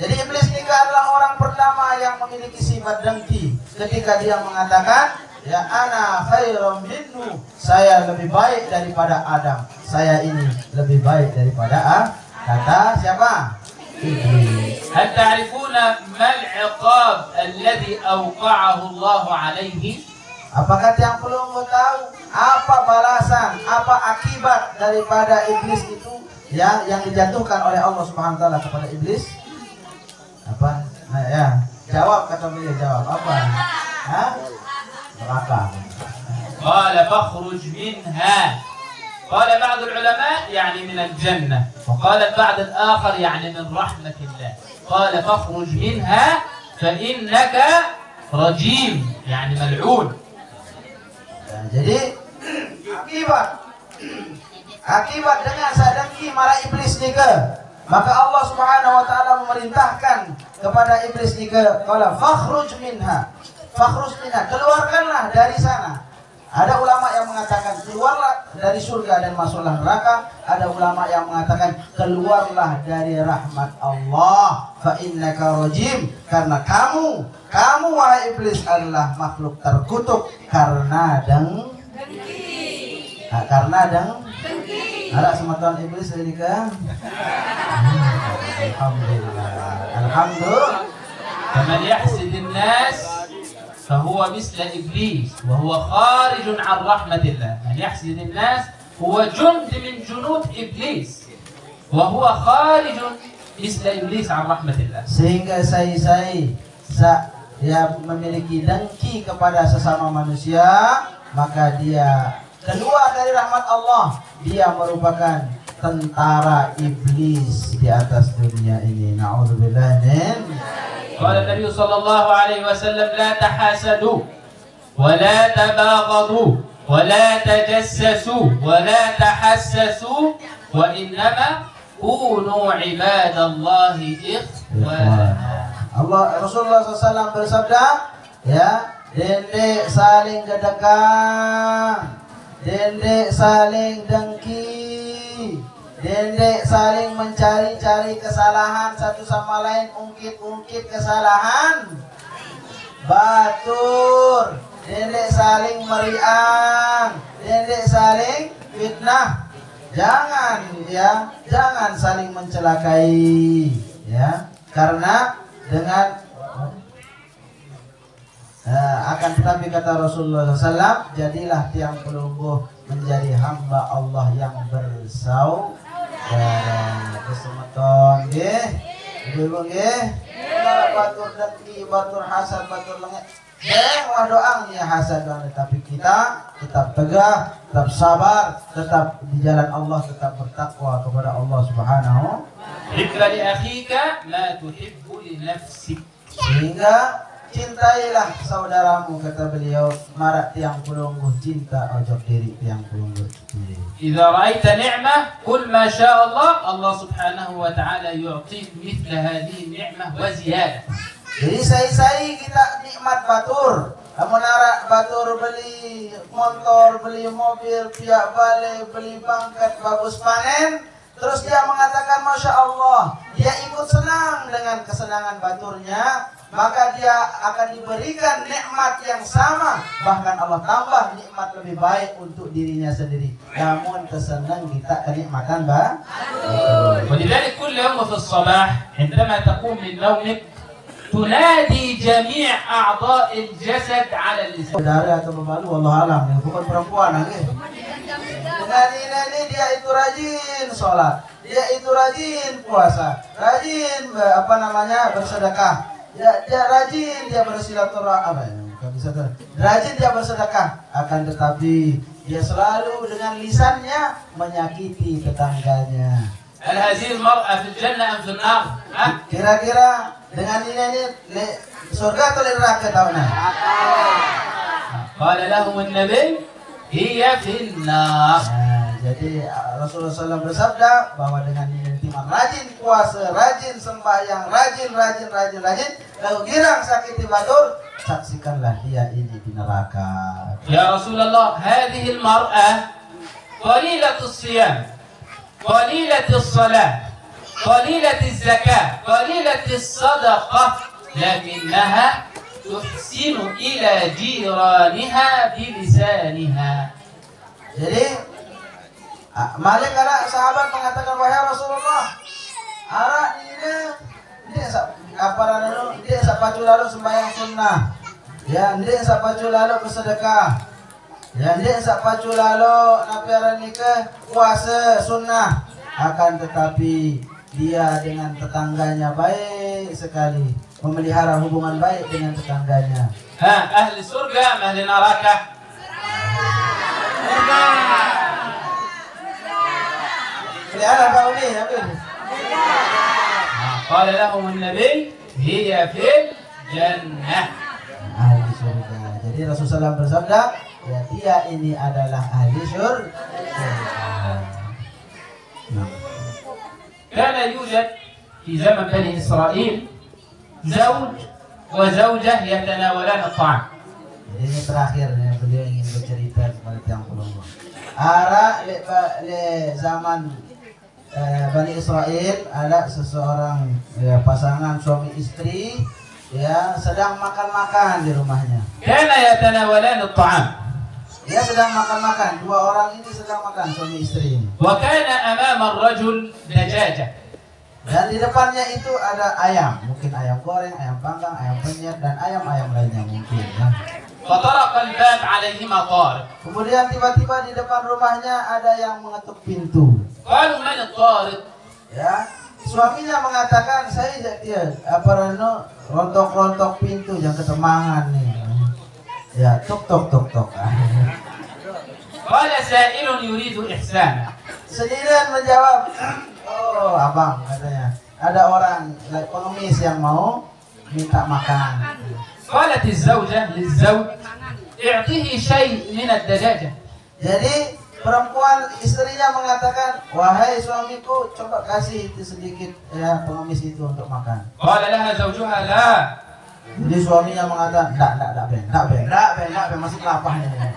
jadi iblis ini adalah orang pertama yang memiliki sifat dengki. Ketika dia mengatakan, ya ana khairum minhu, saya lebih baik daripada Adam. Saya ini lebih baik daripada kata siapa? Iblis. هل تعرفون ما العقاب الذي أوقعه الله عليه؟ Apakah yang perlu engkau tahu apa balasan, apa akibat daripada iblis itu ya yang dijatuhkan oleh Allah Subhanahu wa taala kepada iblis? Apa? Nah, ya, jawab kata beliau, jawab apa? Hah? Neraka. قال فاخرج منها. قال بعض العلماء يعني من الجنة، وقال البعض الآخر يعني من رحمة الله. قال فاخرج منها فإنك رجيم يعني ملعون. Ya, jadi akibat dengan sadaki marah iblis nika, maka Allah Subhanahu wa taala memerintahkan kepada iblis nika, qala fakhruj minha. Fakhruj minha, keluarkanlah dari sana. Ada ulama yang mengatakan keluarlah dari surga dan masuklah neraka. Ada ulama yang mengatakan keluarlah dari rahmat Allah, fa innaka rajim, karena kamu wahai iblis adalah makhluk terkutuk karena dengki. Ada sematan iblis dari ka? Alhamdulillah. فمن يحسد الناس فهو مثل إبليس وهو خارج عن رحمة الله. من يحسد الناس هو جند من جنود إبليس وهو خارج مثل إبليس عن رحمة الله. Sehingga dia memiliki dengki kepada sesama manusia, maka dia keluar dari rahmat Allah. Dia merupakan tentara iblis di atas dunia ini. Na'udzubillah min. قال النبي صلى الله عليه وسلم لا تحاسدوا ولا تباغضوا ولا تجسسوا ولا تحسسوا وإنما كونوا عباد الله إخوانا. Allah Rasulullah SAW bersabda, ya, dendek saling gedekang, dendek saling dengki, dendek saling mencari-cari kesalahan satu sama lain, ungkit-ungkit kesalahan, batur, dendek saling meriang, dendek saling fitnah. Jangan saling mencelakai, ya, karena dengan akan tetapi kata Rasulullah SAW, jadilah tiang pelungguh menjadi hamba Allah yang bersaudara. Kesemeton nggih, ibu nggih, batur dengki, batur hasad, batur lengek. Wah doangnya hasad doang, tapi kita tetap tegak, tetap sabar, tetap di jalan Allah, tetap bertakwa kepada Allah Subhanahu. حب لأخيك ما تحب لنفسك. Sehingga cintailah saudaramu, kata beliau, marak tiang pelungguh cinta ojok diri tiang pelungguh diri. إذا رأيت نعمة قل ما شاء الله، الله سبحانه وتعالى يعطيك مثل هذه النعمة وزيادة. Jadi saya kita nikmat batur. Menara batur beli motor, beli mobil, piak balik, beli pangkat, bagus panen. Terus dia mengatakan Masya Allah, dia ikut senang dengan kesenangan baturnya, maka dia akan diberikan nikmat yang sama, bahkan Allah tambah nikmat lebih baik untuk dirinya sendiri. Namun kesenang kita kenikmatan batur. ولذلك كل يوم في الصباح عندما تقوم من نومك تنادي جميع أعضاء الجسد على اللسان. Saudara atau pembalu, Allah alam, ya, bukan perempuan lagi. Nani dia itu rajin sholat, dia itu rajin puasa, rajin bersedekah, dia rajin dia bersilaturahmi, Bukan bisa tuh. Rajin dia bersedekah, akan tetapi dia selalu dengan lisannya menyakiti tetangganya. هل هذه المرأة في الجنة أم في النار؟ ها؟ Kira-kira dengan ini surga atau neraka tahunnya? قال لهم النبي هي في النار. Nah, jadi Rasulullah SAW bersabda bahwa dengan ini timah rajin puasa, rajin sembahyang, rajin, lalu girang sakit batur, saksikanlah dia ini di neraka. يا رسول الله هذه المرأة قليلة الصيام قليلة الصلاة قليلة الزكاة قليلة الصدقة لكنها تحسن إلى جيرانها بلسانها. Jadi Malik ada sahabat mengatakan, wahai Rasulullah, ara ini apa namanya? Ini sapacu lalu sembahyang sunnah. Ya, ini sapacu lalu bersedekah. Ya, ini sapacu lalu napiaran nikah puasa sunnah. Akan tetapi dia dengan tetangganya baik sekali, memelihara hubungan baik dengan tetangganya. ها أهل السرقة أم أهل النراكة؟ Lihatlah kau ni, Habib. قال لهم النبي هي في الجنة. Ahli surga. Jadi Rasulullah SAW bersabda, ya dia ini adalah ahli surga. كان يوجد في زمن بني إسرائيل زوج وزوجة يتناولان الطعام. Jadi ini terakhir yang beliau ingin bercerita kepada tiang pelunggu. Ara le zaman Bani Israel ada seseorang pasangan suami istri ya sedang makan-makan di rumahnya. كان يتناولان الطعام. Dia sedang makan-makan, dua orang ini sedang makan suami istri ini. وكان أمام الرجل دجاجة. Dan di depannya itu ada ayam, mungkin ayam goreng, ayam panggang, ayam penyet, dan ayam-ayam lainnya mungkin. Ya. فطرق الباب عليهما طارق. Kemudian tiba-tiba di depan rumahnya ada yang mengetuk pintu. قالوا من الطارق؟ Ya, suaminya mengatakan saya dia rontok-rontok pintu yang ketemangan nih. Ya, tok. قال سائل يريد إحسانا. Sendirian menjawab, oh abang katanya, ada orang pengemis yang mau minta makan. قالت الزوجة للزوج اعطيه شيء من الدجاجة. Jadi perempuan istrinya mengatakan, wahai suamiku, coba kasih itu sedikit ya pengemis itu untuk makan. قال لها زوجها لا. Jadi suaminya mengatakan, enggak ben, masih lapahnya.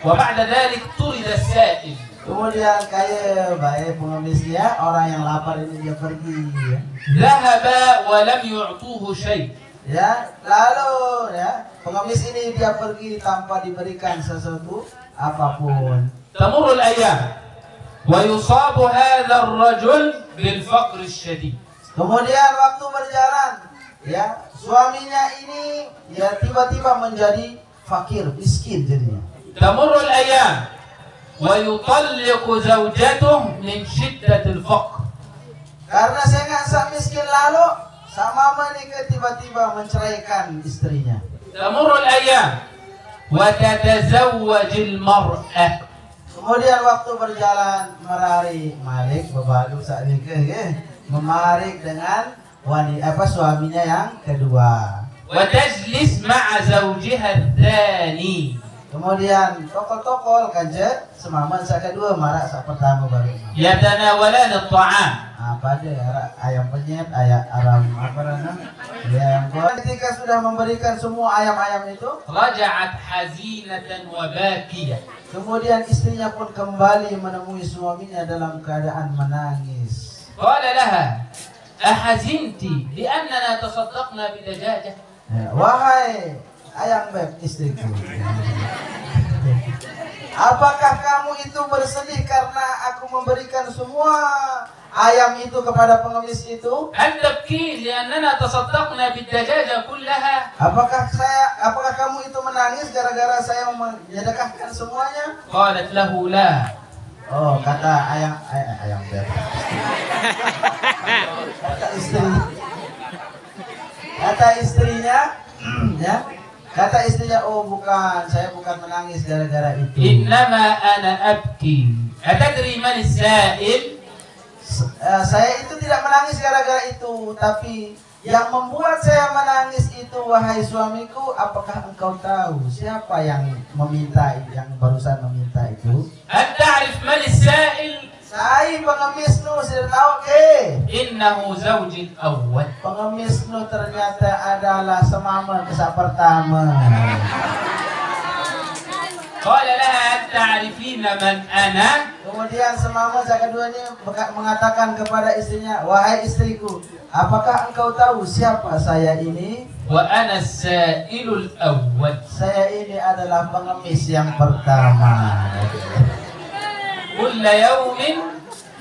وبعد ذلك طرد السائل. Kemudian kayak baik pengemisnya, orang yang lapar ini dia pergi. Ya. ذهب ولم يعطوه شيء. Ya, lalu ya pengemis ini dia pergi tanpa diberikan sesuatu apapun. تمر الأيام ويصاب هذا الرجل بالفقر الشديد. Kemudian waktu berjalan, ya suaminya ini ya tiba-tiba menjadi fakir, miskin jadinya. تمر الأيام ويطلق زوجته من شدة الفقر. Karena sangat miskin lalu sama menikah tiba-tiba menceraikan istrinya. تمر الأيام وتتزوج المرأة. Kemudian waktu berjalan merari Malik bebalu saat nikah memarik dengan suaminya yang kedua. وتجلس مع زوجها الثاني. Kemudian tokol-tokol kanjeng semaman sa kedua marak sa pertama baru. يتناولان الطعام. Apa dia ayam penyet, ayam apa namanya? Ayam goreng. Ketika sudah memberikan semua ayam-ayam itu, رجعت حزينة وباكية. kemudian istrinya pun kembali menemui suaminya dalam keadaan menangis. قال لها أحزنت لأننا تصدقنا بدجاجة. Wahai ayam beb istriku, apakah kamu itu bersedih karena aku memberikan semua ayam itu kepada pengemis itu? هل تبكين لأننا تصدقنا بالدجاجة كلها؟ Apakah kamu itu menangis gara-gara saya menyedekahkan semuanya? قالت له لا. Oh, kata ayam beb. Kata istrinya, ya, Kata istrinya, oh bukan, saya bukan menangis gara-gara itu. Innama ana abki. Atadri man as-sa'il? Saya itu tidak menangis gara-gara itu, tapi yang membuat saya menangis itu, wahai suamiku, apakah engkau tahu siapa yang meminta, yang barusan meminta itu? Anta arif man as-sa'il? Saya pengemis nu, sudah tahu ke? Innahu zawji al-awwal. Pengemis nu ternyata adalah semama kesak pertama. Qala laha anta arifina man ana? Kemudian semama yang kedua ini mengatakan kepada istrinya, wahai istriku, apakah engkau tahu siapa saya ini? Wa ana as-sa'ilul awwal. Saya ini adalah pengemis yang pertama. Kulla yawmin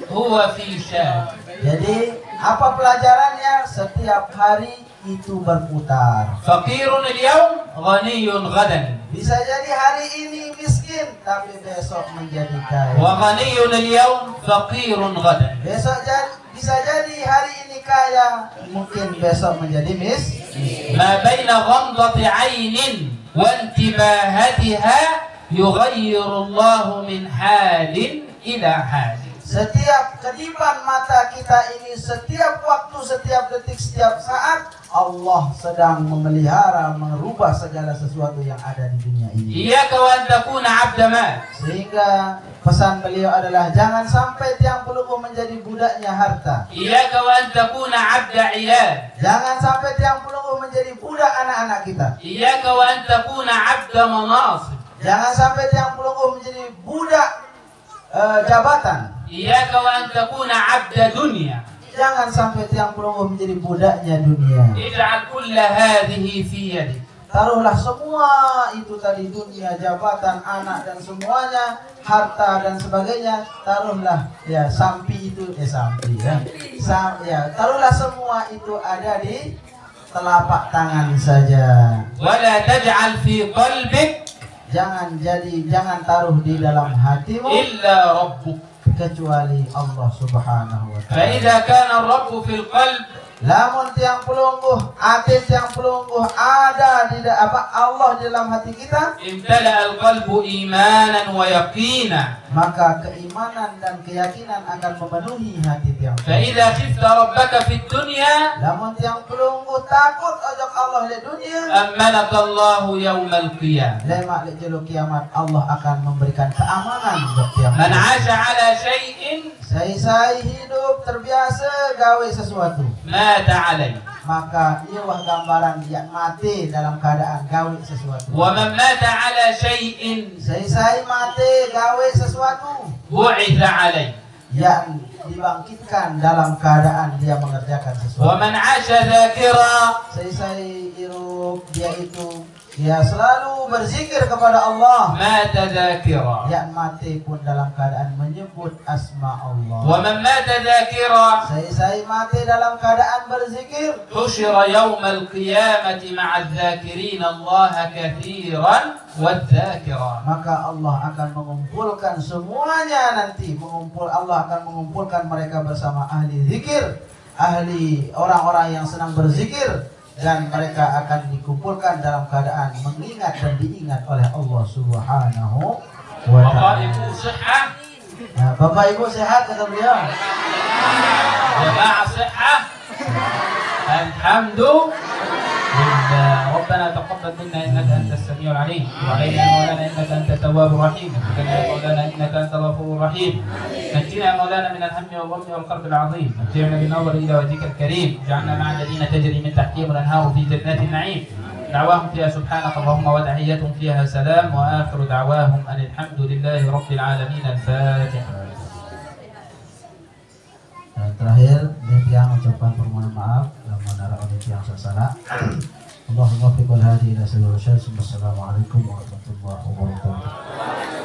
huwa fi sya'n. Jadi apa pelajarannya? Setiap hari itu berputar. Faqirun al-yawm, ghaniyun ghadan. Bisa jadi hari ini miskin, tapi besok menjadi kaya. Wa ghaniyun al-yawm, faqirun ghadan. Besok bisa jadi hari ini kaya, mungkin besok menjadi miskin. Ma baina ghamdati 'ainin wa intibahatiha yughayyiru Allah min halin ila halin. Setiap kedipan mata kita ini, setiap waktu, setiap detik, setiap saat, Allah sedang memelihara, merubah segala sesuatu yang ada di dunia ini. Iyyaka wa an takuna 'abda mal. Sehingga pesan beliau adalah jangan sampai tiang pelunggu menjadi budaknya harta. Iyyaka wa an takuna 'abda 'iyal. Jangan sampai tiang pelunggu menjadi budak anak-anak kita. Iyyaka wa an takuna 'abda manasib. Jangan sampai tiang pelunggu menjadi budak jabatan. Iyyaka wa an takuna 'abda dunya. Jangan sampai tiang pelunggu menjadi budaknya dunia. Ij'al kulla hadhihi fi yadik. Taruhlah semua itu tadi, dunia, jabatan, anak dan semuanya, harta dan sebagainya, taruhlah ya sampi itu sampi ya. Taruhlah semua itu ada di telapak tangan saja. Wala taj'al fi qalbik, Jangan taruh di dalam hatimu illa rabbuk. kecuali Allah Subhanahu wa Fa taala. idza kana ar-rabbu fil qalb, Lamun tiang pelungguh, hati tiang pelungguh ada di Allah di dalam hati kita, imtala al-qalbu imanan wa yaqina. maka keimanan dan keyakinan akan memenuhi hati tiang Fa idza khifta rabbaka fid dunya, Lamun tiang pelungguh takut ojok Allah di dunia, ammanaka Allahu yawmal qiyamah. lemak di jelo kiamat Allah akan memberikan keamanan buat tiang Man pelungguh. 'asha 'ala shay'in Saya hidup terbiasa gawe sesuatu, mata 'alayhi. maka ia wah gambaran yang mati dalam keadaan gawe sesuatu. Wa man mata 'ala shay'in Saya mati gawe sesuatu bu'itha alayhi. yang dibangkitkan dalam keadaan dia mengerjakan Wa sesuatu. man 'asha dzakira Saya hidup dia selalu berzikir kepada Allah, mata dzakira. yang mati pun dalam keadaan menyebut asma Wa Allah. man mata dzakira Saya mati dalam keadaan berzikir, husyira yawmal qiyamati ma'a dzakirin Allah katsiran wadz-dzakirat. maka Allah akan mengumpulkan semuanya nanti. Allah akan mengumpulkan mereka bersama ahli zikir, ahli orang-orang yang senang berzikir, dan mereka akan dikumpulkan dalam keadaan mengingat dan diingat oleh Allah Subhanahu wa Bapak ta'ala. Ibu sihah, Nah, Bapak Ibu sehat kata beliau. jamaah sihah. Alhamdulillah. ربنا تقبل منا انك انت السميع العليم وعلينا يا مولانا انك انت التواب الرحيم وكنا يا مولانا انك انت الغفور الرحيم نجينا يا مولانا من الهم والغم والكرب العظيم متعنا بالنظر الى وجهك الكريم اجعلنا مع الذين تجري من تحتهم الانهار في جنات النعيم دعواهم فيها سبحانك اللهم وتحيتهم فيها سلام واخر دعواهم ان الحمد لله رب العالمين. الفاتحه. Dan terakhir, Nitiang ucapkan permohonan maaf dan menara Nitiang sasana. Allahumma fiqhul hadi ila sabil rasyad. Wassalamualaikum warahmatullahi wabarakatuh.